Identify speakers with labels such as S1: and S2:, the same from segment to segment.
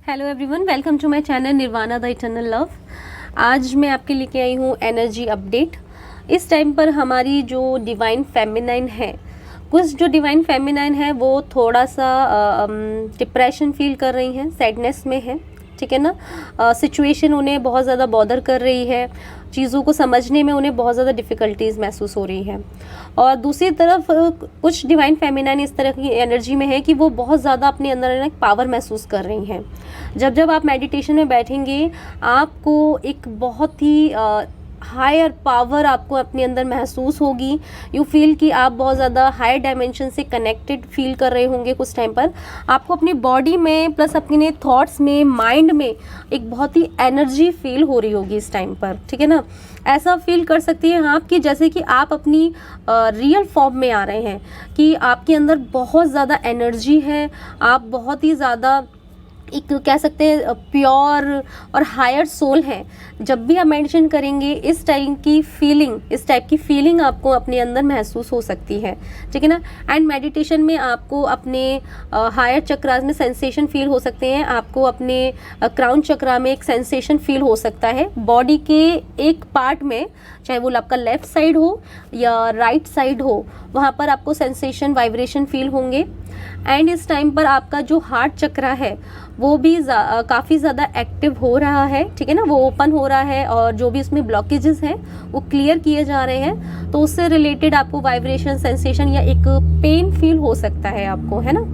S1: Hello everyone, welcome to my channel Nirvana the eternal love. आज मैं आपके लेके आई हूँ एनर्जी अपडेट। इस टाइम पर हमारी जो डिवाइन फेमिनाइन है, कुछ जो डिवाइन फेमिनाइन है वो थोड़ा सा डिप्रेशन फील कर रही हैं, सैडनेस में है, ठीक है ना। सिचुएशन उन्हें बहुत ज़्यादा बॉदर कर रही है, चीज़ों को समझने में उन्हें बहुत ज़्यादा डिफ़िकल्टीज़ महसूस हो रही है। और दूसरी तरफ कुछ डिवाइन फेमिनाइन इस तरह की एनर्जी में है कि वो बहुत ज़्यादा अपने अंदर एक पावर महसूस कर रही हैं। जब जब आप मेडिटेशन में बैठेंगे, आपको एक बहुत ही हायर पावर आपको अपने अंदर महसूस होगी। यू फील कि आप बहुत ज़्यादा हायर डायमेंशन से कनेक्टेड फील कर रहे होंगे। कुछ टाइम पर आपको अपनी बॉडी में प्लस अपने थॉट्स में, माइंड में एक बहुत ही एनर्जी फील हो रही होगी इस टाइम पर, ठीक है ना। ऐसा फील कर सकती हैं आप कि जैसे कि आप अपनी रियल फॉर्म में आ रहे हैं, कि आपके अंदर बहुत ज़्यादा एनर्जी है, आप बहुत ही ज़्यादा एक कह सकते हैं प्योर और हायर सोल है। जब भी आप मेडिटेशन करेंगे इस टाइप की फीलिंग आपको अपने अंदर महसूस हो सकती है, ठीक है ना। एंड मेडिटेशन में आपको अपने हायर चक्रास में सेंसेशन फील हो सकते हैं। आपको अपने क्राउन चक्रा में एक सेंसेशन फील हो सकता है। बॉडी के एक पार्ट में, चाहे वो आपका लेफ्ट साइड हो या राइट साइड हो, वहाँ पर आपको सेंसेशन, वाइब्रेशन फील होंगे। एंड इस टाइम पर आपका जो हार्ट चक्रा है वो भी काफ़ी ज़्यादा एक्टिव हो रहा है, ठीक है ना। वो ओपन हो रहा है और जो भी उसमें ब्लॉकेजेस हैं वो क्लियर किए जा रहे हैं। तो उससे रिलेटेड आपको वाइब्रेशन, सेंसेशन या एक पेन फील हो सकता है आपको, है ना।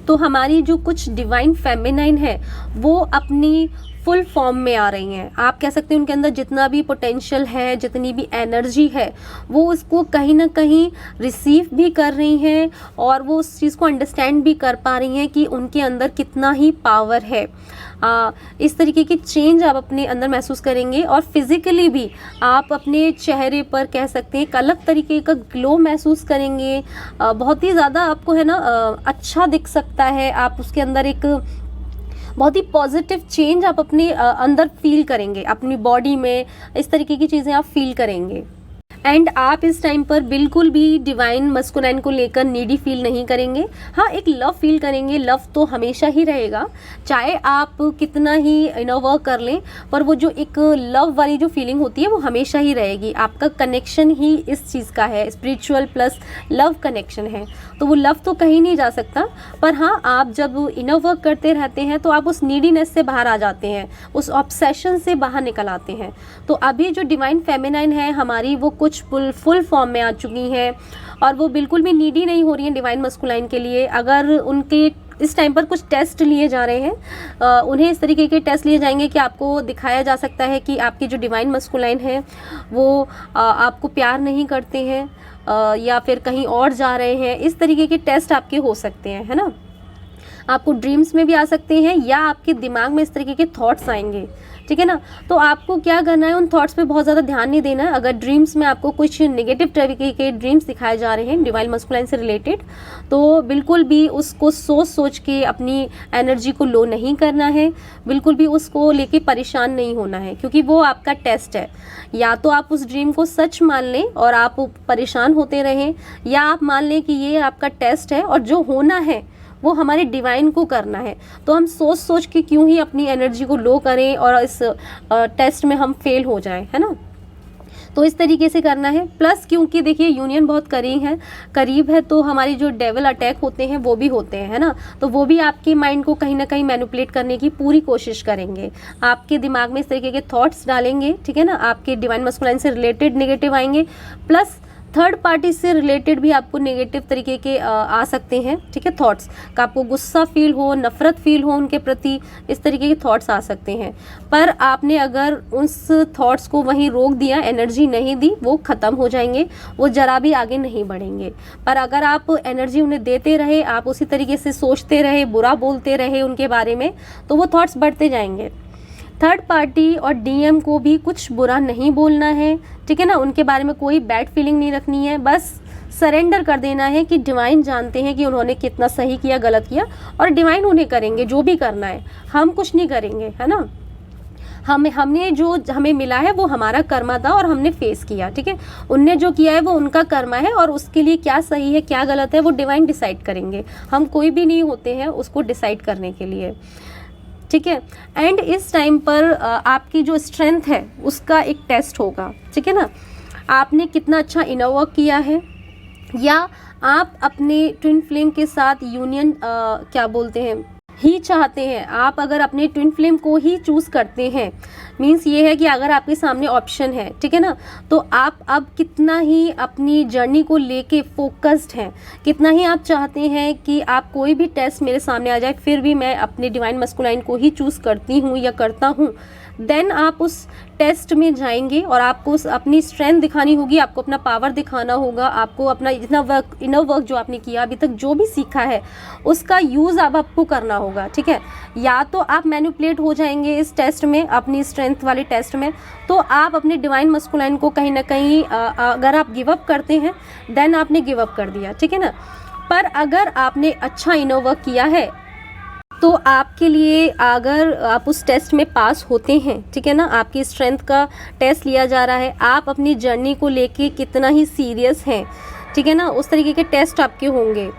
S1: तो हमारी जो कुछ डिवाइन फेमिनाइन है वो अपनी फुल फॉर्म में आ रही हैं। आप कह सकते हैं उनके अंदर जितना भी पोटेंशियल है, जितनी भी एनर्जी है, वो उसको कहीं ना कहीं रिसीव भी कर रही हैं और वो उस चीज़ को अंडरस्टैंड भी कर पा रही हैं कि उनके अंदर कितना ही पावर है। इस तरीके की चेंज आप अपने अंदर महसूस करेंगे और फिज़िकली भी आप अपने चेहरे पर कह सकते हैं एक अलग तरीके का ग्लो महसूस करेंगे। बहुत ही ज़्यादा आपको है ना अच्छा दिख सकता है। आप उसके अंदर एक बहुत ही पॉजिटिव चेंज आप अपने अंदर फील करेंगे, अपनी बॉडी में इस तरीके की चीज़ें आप फील करेंगे। एंड आप इस टाइम पर बिल्कुल भी डिवाइन मस्कुलाइन को लेकर नीडी फील नहीं करेंगे। हाँ, एक लव फील करेंगे। लव तो हमेशा ही रहेगा, चाहे आप कितना ही इनर वर्क कर लें, पर वो जो एक लव वाली जो फीलिंग होती है वो हमेशा ही रहेगी। आपका कनेक्शन ही इस चीज़ का है, स्पिरिचुअल प्लस लव कनेक्शन है, तो वो लव तो कहीं नहीं जा सकता। पर हाँ, आप जब इनर वर्क करते रहते हैं तो आप उस नीडीनेस से बाहर आ जाते हैं, उस ऑब्सेशन से बाहर निकल आते हैं। तो अभी जो डिवाइन फेमिनाइन है हमारी, वो कुछ फुल फॉर्म में आ चुकी हैं और वो बिल्कुल भी नीडी नहीं हो रही हैं डिवाइन मस्कुलाइन के लिए। अगर उनके इस टाइम पर कुछ टेस्ट लिए जा रहे हैं, उन्हें इस तरीके के टेस्ट लिए जाएंगे कि आपको दिखाया जा सकता है कि आपकी जो डिवाइन मस्कुलाइन है वो आपको प्यार नहीं करते हैं या फिर कहीं और जा रहे हैं। इस तरीके के टेस्ट आपके हो सकते हैं, है ना। आपको ड्रीम्स में भी आ सकते हैं या आपके दिमाग में इस तरीके के थॉट्स आएंगे, ठीक है ना। तो आपको क्या करना है, उन थॉट्स पे बहुत ज़्यादा ध्यान नहीं देना है। अगर ड्रीम्स में आपको कुछ नेगेटिव तरीके के ड्रीम्स दिखाए जा रहे हैं डिवाइन मस्कुलाइन से रिलेटेड, तो बिल्कुल भी उसको सोच के अपनी एनर्जी को लो नहीं करना है, बिल्कुल भी उसको लेके परेशान नहीं होना है, क्योंकि वो आपका टेस्ट है। या तो आप उस ड्रीम को सच मान लें और आप परेशान होते रहें, या आप मान लें कि ये आपका टेस्ट है और जो होना है वो हमारे डिवाइन को करना है। तो हम सोच के क्यों ही अपनी एनर्जी को लो करें और इस टेस्ट में हम फेल हो जाएं, है ना। तो इस तरीके से करना है। प्लस क्योंकि देखिए यूनियन बहुत करीब है, तो हमारी जो डेविल अटैक होते हैं वो भी होते हैं, है ना। तो वो भी आपके माइंड को कहीं ना कहीं मैनिपुलेट करने की पूरी कोशिश करेंगे, आपके दिमाग में इस तरीके के थॉट्स डालेंगे, ठीक है ना। आपके डिवाइन मस्कुलाइन से रिलेटेड नेगेटिव आएंगे, प्लस थर्ड पार्टी से रिलेटेड भी आपको नेगेटिव तरीके के आ सकते हैं, ठीक है। थॉट्स का आपको गुस्सा फील हो, नफरत फील हो उनके प्रति, इस तरीके के थॉट्स आ सकते हैं। पर आपने अगर उस थॉट्स को वहीं रोक दिया, एनर्जी नहीं दी, वो ख़त्म हो जाएंगे, वो जरा भी आगे नहीं बढ़ेंगे। पर अगर आप एनर्जी उन्हें देते रहे, आप उसी तरीके से सोचते रहे, बुरा बोलते रहे उनके बारे में, तो वो थॉट्स बढ़ते जाएंगे। थर्ड पार्टी और डीएम को भी कुछ बुरा नहीं बोलना है, ठीक है ना। उनके बारे में कोई बैड फीलिंग नहीं रखनी है, बस सरेंडर कर देना है कि डिवाइन जानते हैं कि उन्होंने कितना सही किया, गलत किया, और डिवाइन उन्हें करेंगे जो भी करना है, हम कुछ नहीं करेंगे, है ना। हमने जो हमें मिला है वो हमारा कर्मा था और हमने फेस किया, ठीक है। उनने जो किया है वो उनका कर्मा है और उसके लिए क्या सही है क्या गलत है वो डिवाइन डिसाइड करेंगे। हम कोई भी नहीं होते हैं उसको डिसाइड करने के लिए। ठीक है। एंड इस टाइम पर आपकी जो स्ट्रेंथ है उसका एक टेस्ट होगा, ठीक है ना, आपने कितना अच्छा इनर वर्क किया है, या आप अपने ट्विन फ्लेम के साथ यूनियन क्या बोलते हैं ही चाहते हैं। आप अगर अपने ट्विन फ्लेम को ही चूज़ करते हैं, मीन्स ये है कि अगर आपके सामने ऑप्शन है, ठीक है ना, तो आप अब कितना ही अपनी जर्नी को लेके फोकस्ड हैं, कितना ही आप चाहते हैं कि आप कोई भी टेस्ट मेरे सामने आ जाए फिर भी मैं अपने डिवाइन मस्कुलाइन को ही चूज़ करती हूँ या करता हूँ, देन आप उस टेस्ट में जाएंगे और आपको अपनी स्ट्रेंथ दिखानी होगी, आपको अपना पावर दिखाना होगा, आपको अपना इतना वर्क, इनर वर्क जो आपने किया अभी तक, जो भी सीखा है उसका यूज़ अब आपको करना होगा, ठीक है। या तो आप मैनिपुलेट हो जाएंगे इस टेस्ट में, अपनी स्ट्रेंथ वाले टेस्ट में, तो आप अपने डिवाइन मस्कुलाइन को कहीं ना कहीं अगर आप गिव अप करते हैं देन आपने गिव अप कर दिया, ठीक है ना। पर अगर आपने अच्छा इनर वर्क किया है तो आपके लिए, अगर आप उस टेस्ट में पास होते हैं, ठीक है ना, आपकी स्ट्रेंथ का टेस्ट लिया जा रहा है, आप अपनी जर्नी को लेके कितना ही सीरियस हैं, ठीक है ना, उस तरीके के टेस्ट आपके होंगे।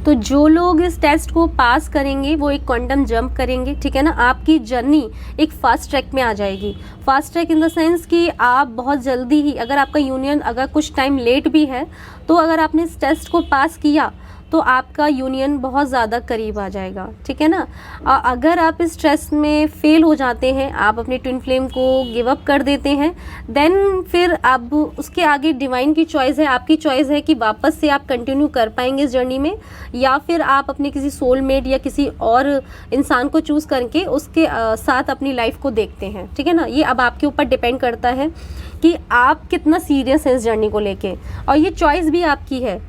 S1: तो जो लोग इस टेस्ट को पास करेंगे वो एक क्वांटम जंप करेंगे, ठीक है ना, आपकी जर्नी एक फास्ट ट्रैक में आ जाएगी। Fast track in the sense कि आप बहुत जल्दी ही, अगर आपका यूनियन अगर कुछ टाइम लेट भी है तो अगर आपने इस टेस्ट को पास किया तो आपका यूनियन बहुत ज़्यादा करीब आ जाएगा, ठीक है ना। अगर आप इस टेस्ट में फेल हो जाते हैं, आप अपने ट्विन फ्लेम को गिव अप कर देते हैं, देन फिर अब उसके आगे डिवाइन की चॉइस है, आपकी चॉइस है कि वापस से आप कंटिन्यू कर पाएंगे इस जर्नी में, या फिर आप अपने किसी सोलमेट या किसी और इंसान को चूज़ करके उसके साथ अपनी लाइफ को देखते हैं, ठीक है ना। ये अब आपके ऊपर डिपेंड करता है कि आप कितना सीरियस हैं इस जर्नी को लेके, और ये चॉइस भी आपकी है।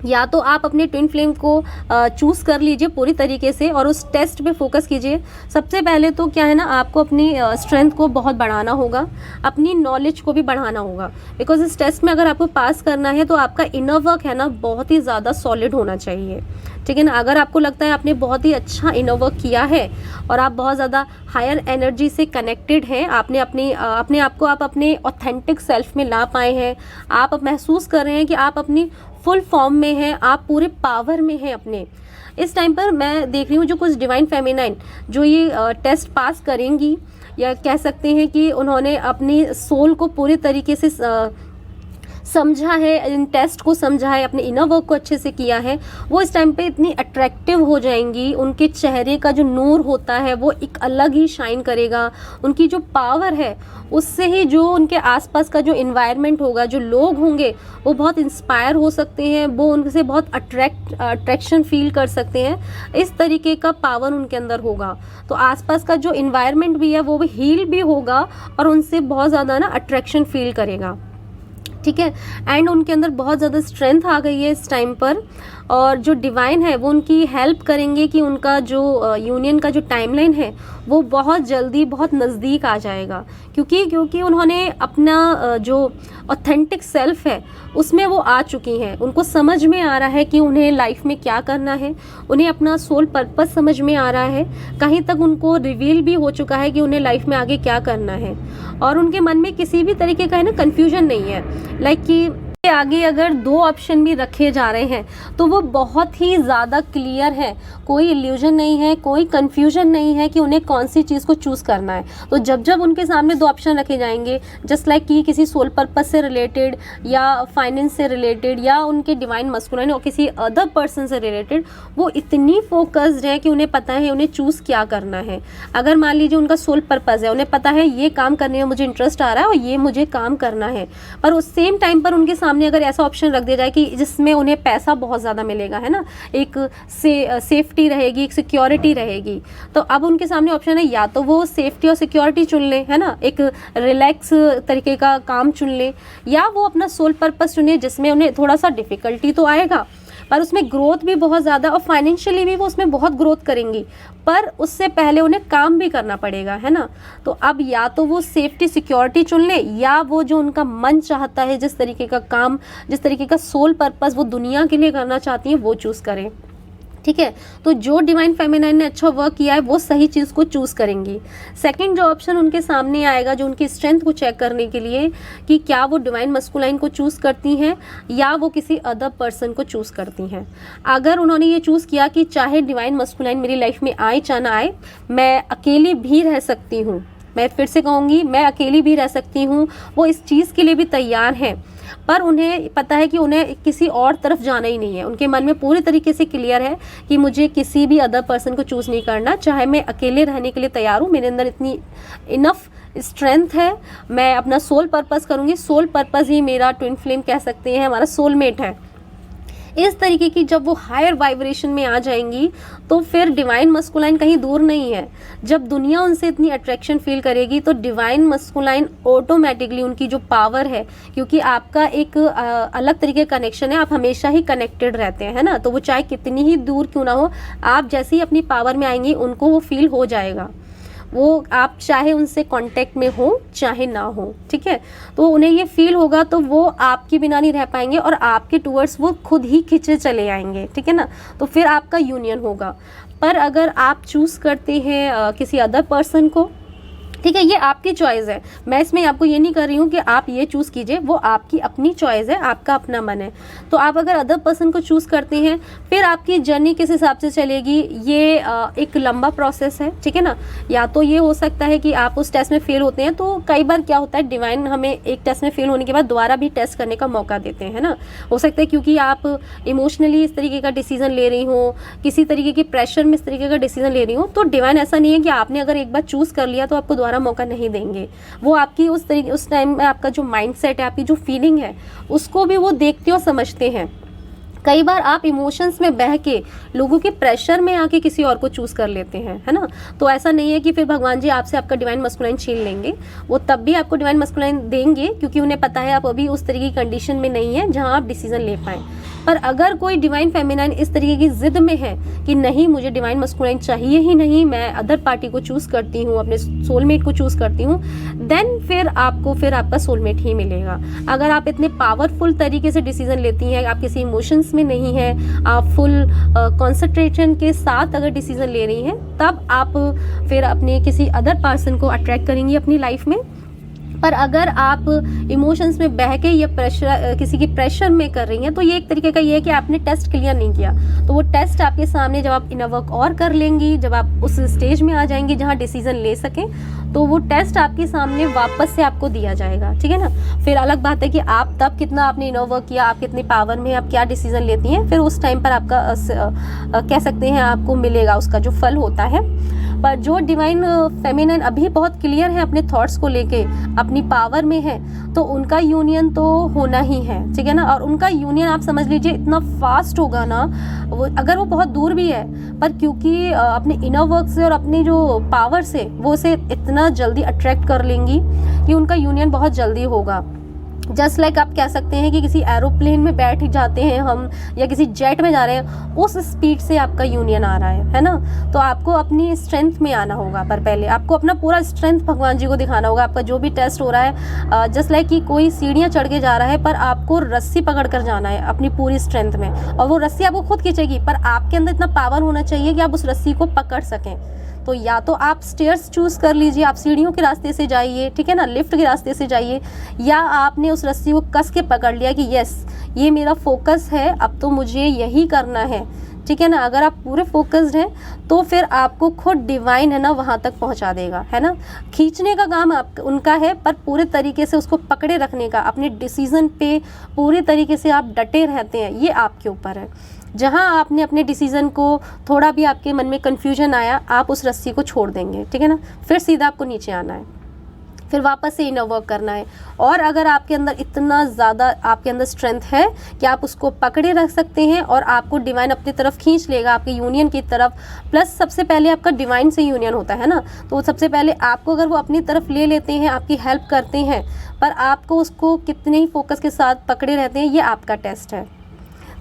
S1: या तो आप अपने ट्विन फ्लेम को चूज़ कर लीजिए पूरी तरीके से और उस टेस्ट पे फोकस कीजिए। सबसे पहले तो क्या है ना, आपको अपनी स्ट्रेंथ को बहुत बढ़ाना होगा, अपनी नॉलेज को भी बढ़ाना होगा, बिकॉज इस टेस्ट में अगर आपको पास करना है तो आपका इनर वर्क है ना बहुत ही ज़्यादा सॉलिड होना चाहिए, ठीक है ना। अगर आपको लगता है आपने बहुत ही अच्छा इनर वर्क किया है और आप बहुत ज़्यादा हायर एनर्जी से कनेक्टेड हैं, आपने अपने आप को आप अपने ऑथेंटिक सेल्फ में ला पाए हैं, आप महसूस कर रहे हैं कि आप अपनी फुल फॉर्म में हैं, आप पूरे पावर में हैं अपने, इस टाइम पर मैं देख रही हूँ जो कुछ डिवाइन फेमिनाइन जो ये टेस्ट पास करेंगी, या कह सकते हैं कि उन्होंने अपनी सोल को पूरी तरीके से समझा है, इन टेस्ट को समझा है, अपने इनर वर्क को अच्छे से किया है, वो इस टाइम पे इतनी अट्रैक्टिव हो जाएंगी, उनके चेहरे का जो नूर होता है वो एक अलग ही शाइन करेगा, उनकी जो पावर है उससे ही जो उनके आसपास का जो इन्वायरमेंट होगा, जो लोग होंगे वो बहुत इंस्पायर हो सकते हैं, वो उनसे बहुत अट्रैक्शन फील कर सकते हैं, इस तरीके का पावर उनके अंदर होगा। तो आसपास का जो इन्वायरमेंट भी है वो भी हील भी होगा और उनसे बहुत ज़्यादा ना अट्रैक्शन फील करेगा, ठीक है। एंड उनके अंदर बहुत ज़्यादा स्ट्रेंथ आ गई है इस टाइम पर, और जो डिवाइन है वो उनकी हेल्प करेंगे कि उनका जो यूनियन का जो टाइमलाइन है वो बहुत जल्दी बहुत नज़दीक आ जाएगा, क्योंकि उन्होंने अपना जो ऑथेंटिक सेल्फ है उसमें वो आ चुकी हैं, उनको समझ में आ रहा है कि उन्हें लाइफ में क्या करना है, उन्हें अपना सोल पर्पस समझ में आ रहा है, कहीं तक उनको रिवील भी हो चुका है कि उन्हें लाइफ में आगे क्या करना है, और उनके मन में किसी भी तरीके का है ना कन्फ्यूजन नहीं है, लाइक कि आगे अगर दो ऑप्शन भी रखे जा रहे हैं तो वो बहुत ही ज़्यादा क्लियर है, कोई इल्यूजन नहीं है, कोई कंफ्यूजन नहीं है कि उन्हें कौन सी चीज़ को चूज़ करना है। तो जब उनके सामने दो ऑप्शन रखे जाएंगे, जस्ट लाइक कि किसी सोल पर्पस से रिलेटेड या फाइनेंस से रिलेटेड या उनके डिवाइन मस्कुलाइन और किसी अदर पर्सन से रिलेटेड, वो इतनी फोकस्ड है कि उन्हें पता है उन्हें चूज़ क्या करना है। अगर मान लीजिए उनका सोल पर्पस है, उन्हें पता है ये काम करने में मुझे इंटरेस्ट आ रहा है और ये मुझे काम करना है, पर उस सेम टाइम पर उनके सामने अगर ऐसा ऑप्शन रख दिया जाए कि जिसमें उन्हें पैसा बहुत ज़्यादा मिलेगा, है ना, एक सेफ्टी रहेगी, एक सिक्योरिटी रहेगी, तो अब उनके सामने ऑप्शन है या तो वो सेफ्टी और सिक्योरिटी चुन ले, है ना, एक रिलैक्स तरीके का काम चुन ले, या वो अपना सोल पर्पस चुने जिसमें उन्हें थोड़ा सा डिफ़िकल्टी तो आएगा पर उसमें ग्रोथ भी बहुत ज़्यादा, और फाइनेंशियली भी वो उसमें बहुत ग्रोथ करेंगी, पर उससे पहले उन्हें काम भी करना पड़ेगा, है ना। तो अब या तो वो सेफ्टी सिक्योरिटी चुन ले, या वो जो उनका मन चाहता है, जिस तरीके का काम, जिस तरीके का सोल पर्पस वो दुनिया के लिए करना चाहती हैं वो चूज़ करें। ठीक है। तो जो डिवाइन फेमिनाइन ने अच्छा वर्क किया है वो सही चीज़ को चूज़ करेंगी। सेकंड जो ऑप्शन उनके सामने आएगा, जो उनकी स्ट्रेंथ को चेक करने के लिए कि क्या वो डिवाइन मस्कुलाइन को चूज़ करती हैं या वो किसी अदर पर्सन को चूज़ करती हैं। अगर उन्होंने ये चूज़ किया कि चाहे डिवाइन मस्कुलाइन मेरी लाइफ में आए चाहे ना आए, मैं अकेली भी रह सकती हूँ, मैं फिर से कहूँगी मैं अकेली भी रह सकती हूँ, वो इस चीज़ के लिए भी तैयार हैं। पर उन्हें पता है कि उन्हें किसी और तरफ जाना ही नहीं है। उनके मन में पूरी तरीके से क्लियर है कि मुझे किसी भी अदर पर्सन को चूज़ नहीं करना, चाहे मैं अकेले रहने के लिए तैयार हूँ, मेरे अंदर इतनी इनफ स्ट्रेंथ है, मैं अपना सोल पर्पस करूँगी। सोल पर्पस ही मेरा ट्विन फ्लेम कह सकते हैं, हमारा सोलमेट है। इस तरीके की जब वो हायर वाइब्रेशन में आ जाएंगी तो फिर डिवाइन मस्कुलाइन कहीं दूर नहीं है। जब दुनिया उनसे इतनी अट्रैक्शन फील करेगी तो डिवाइन मस्कुलाइन ऑटोमेटिकली उनकी जो पावर है, क्योंकि आपका एक अलग तरीके का कनेक्शन है, आप हमेशा ही कनेक्टेड रहते हैं, है ना। तो वो चाहे कितनी ही दूर क्यों ना हो, आप जैसे ही अपनी पावर में आएंगी उनको वो फील हो जाएगा। वो आप चाहे उनसे कांटेक्ट में हो चाहे ना हो, ठीक है, तो उन्हें ये फील होगा, तो वो आपके बिना नहीं रह पाएंगे और आपके टूवर्ड्स वो खुद ही खिंचे चले आएंगे, ठीक है ना। तो फिर आपका यूनियन होगा। पर अगर आप चूज़ करते हैं किसी अदर पर्सन को, ठीक है, ये आपकी चॉइस है, मैं इसमें आपको ये नहीं कर रही हूँ कि आप ये चूज़ कीजिए, वो आपकी अपनी चॉइस है, आपका अपना मन है। तो आप अगर अदर पर्सन को चूज़ करते हैं, फिर आपकी जर्नी किस हिसाब से चलेगी, ये एक लंबा प्रोसेस है, ठीक है ना। या तो ये हो सकता है कि आप उस टेस्ट में फेल होते हैं, तो कई बार क्या होता है, डिवाइन हमें एक टेस्ट में फेल होने के बाद दोबारा भी टेस्ट करने का मौका देते हैं, है ना। हो सकता है क्योंकि आप इमोशनली इस तरीके का डिसीजन ले रही हो, किसी तरीके के प्रेशर में इस तरीके का डिसीजन ले रही हो, तो डिवाइन ऐसा नहीं है कि आपने अगर एक बार चूज़ कर लिया तो आपको दोबारा मौका नहीं देंगे। वो आपकी उस तरीके, उस टाइम में आपका जो माइंडसेट है, आपकी जो फीलिंग है, उसको भी वो देखते और समझते हैं। कई बार आप इमोशंस में बह के लोगों के प्रेशर में आके किसी और को चूज़ कर लेते हैं, है ना। तो ऐसा नहीं है कि फिर भगवान जी आपसे आपका डिवाइन मस्कुलाइन छीन लेंगे, वो तब भी आपको डिवाइन मस्कुलाइन देंगे, क्योंकि उन्हें पता है आप अभी उस तरीके की कंडीशन में नहीं है जहां आप डिसीजन ले पाएँ। पर अगर कोई डिवाइन फेमिनाइन इस तरीके की जिद में है कि नहीं मुझे डिवाइन मस्कुलाइन चाहिए ही नहीं, मैं अदर पार्टी को चूज़ करती हूँ, अपने सोलमेट को चूज़ करती हूँ, देन फिर आपका सोलमेट ही मिलेगा। अगर आप इतने पावरफुल तरीके से डिसीजन लेती हैं, आप किसी इमोशंस में नहीं है, आप फुल कॉन्सेंट्रेशन के साथ अगर डिसीजन ले रही हैं, तब आप फिर अपने किसी अदर पर्सन को अट्रैक्ट करेंगी अपनी लाइफ में। पर अगर आप इमोशंस में बह के या प्रेशर, किसी की प्रेशर में कर रही हैं, तो ये एक तरीके का ये है कि आपने टेस्ट क्लियर नहीं किया। तो वो टेस्ट आपके सामने जब आप इनर वर्क और कर लेंगी, जब आप उस स्टेज में आ जाएंगी जहाँ डिसीजन ले सकें, तो वो टेस्ट आपके सामने वापस से आपको दिया जाएगा, ठीक है ना। फिर अलग बात है कि आप तब कितना आपने इनर वर्क किया, आप कितनी पावर में, आप क्या डिसीजन लेती हैं, फिर उस टाइम पर आपका कह सकते हैं आपको मिलेगा उसका जो फल होता है। पर जो डिवाइन फेमिनाइन अभी बहुत क्लियर है अपने थॉट्स को लेके, अपनी पावर में है, तो उनका यूनियन तो होना ही है, ठीक है ना। और उनका यूनियन आप समझ लीजिए इतना फास्ट होगा ना, वो अगर वो बहुत दूर भी है, पर क्योंकि अपने इनर वर्क से और अपनी जो पावर से वो उसे इतना जल्दी अट्रैक्ट कर लेंगी कि उनका यूनियन बहुत जल्दी होगा। जस्ट लाइक आप कह सकते हैं कि किसी एरोप्लेन में बैठ जाते हैं हम, या किसी जेट में जा रहे हैं, उस स्पीड से आपका यूनियन आ रहा है ना। तो आपको अपनी स्ट्रेंथ में आना होगा, पर पहले आपको अपना पूरा स्ट्रेंथ भगवान जी को दिखाना होगा। आपका जो भी टेस्ट हो रहा है, जस्ट लाइक कि कोई सीढ़ियाँ चढ़ के जा रहा है, पर आपको रस्सी पकड़ कर जाना है अपनी पूरी स्ट्रेंथ में, और वो रस्सी आपको खुद खींचेगी, पर आपके अंदर इतना पावर होना चाहिए कि आप उस रस्सी को पकड़ सकें। तो या तो आप स्टेयर्स चूज़ कर लीजिए, आप सीढ़ियों के रास्ते से जाइए, ठीक है ना, लिफ्ट के रास्ते से जाइए, या आपने उस रस्सी को कस के पकड़ लिया कि यस ये मेरा फोकस है, अब तो मुझे यही करना है, ठीक है ना। अगर आप पूरे फोकस्ड हैं तो फिर आपको खुद डिवाइन है ना वहाँ तक पहुँचा देगा, है ना। खींचने का काम आप उनका है, पर पूरे तरीके से उसको पकड़े रखने का, अपने डिसीज़न पे पूरे तरीके से आप डटे रहते हैं, ये आपके ऊपर है। जहाँ आपने अपने डिसीज़न को थोड़ा भी आपके मन में कन्फ्यूजन आया, आप उस रस्सी को छोड़ देंगे, ठीक है ना। फिर सीधा आपको नीचे आना है, फिर वापस से इनर वर्क करना है। और अगर आपके अंदर इतना ज़्यादा आपके अंदर स्ट्रेंथ है कि आप उसको पकड़े रख सकते हैं और आपको डिवाइन अपनी तरफ खींच लेगा, आपके यूनियन की तरफ। प्लस सबसे पहले आपका डिवाइन से यूनियन होता है ना, तो सबसे पहले आपको अगर वो अपनी तरफ ले लेते हैं, आपकी हेल्प करते हैं, पर आपको उसको कितने ही फोकस के साथ पकड़े रहते हैं, ये आपका टेस्ट है।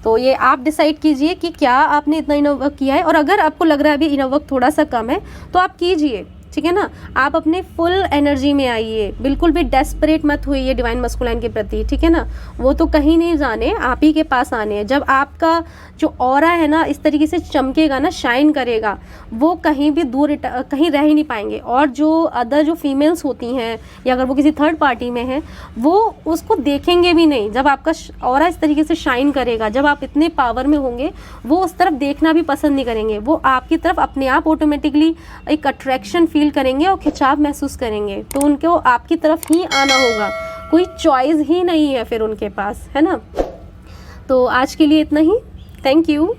S1: तो ये आप डिसाइड कीजिए कि क्या आपने इतना इनर वर्क किया है, और अगर आपको लग रहा है अभी इनर वर्क थोड़ा सा कम है, तो आप कीजिए, ठीक है ना। आप अपने फुल एनर्जी में आइए, बिल्कुल भी डेस्परेट मत होइए डिवाइन मस्कुलाइन के प्रति, ठीक है ना। वो तो कहीं नहीं जाने, आप ही के पास आने हैं। जब आपका जो ऑरा है ना इस तरीके से चमकेगा ना, शाइन करेगा, वो कहीं भी दूर कहीं रह ही नहीं पाएंगे। और जो अदर जो फीमेल्स होती हैं या अगर वो किसी थर्ड पार्टी में हैं, वो उसको देखेंगे भी नहीं। जब आपका ऑरा इस तरीके से शाइन करेगा, जब आप इतने पावर में होंगे, वो उस तरफ देखना भी पसंद नहीं करेंगे। वो आपकी तरफ अपने आप ऑटोमेटिकली एक अट्रैक्शन फील करेंगे और खिंचाव महसूस करेंगे। तो उनको आपकी तरफ ही आना होगा, कोई चॉइस ही नहीं है फिर उनके पास, है ना। तो आज के लिए इतना ही। Thank you.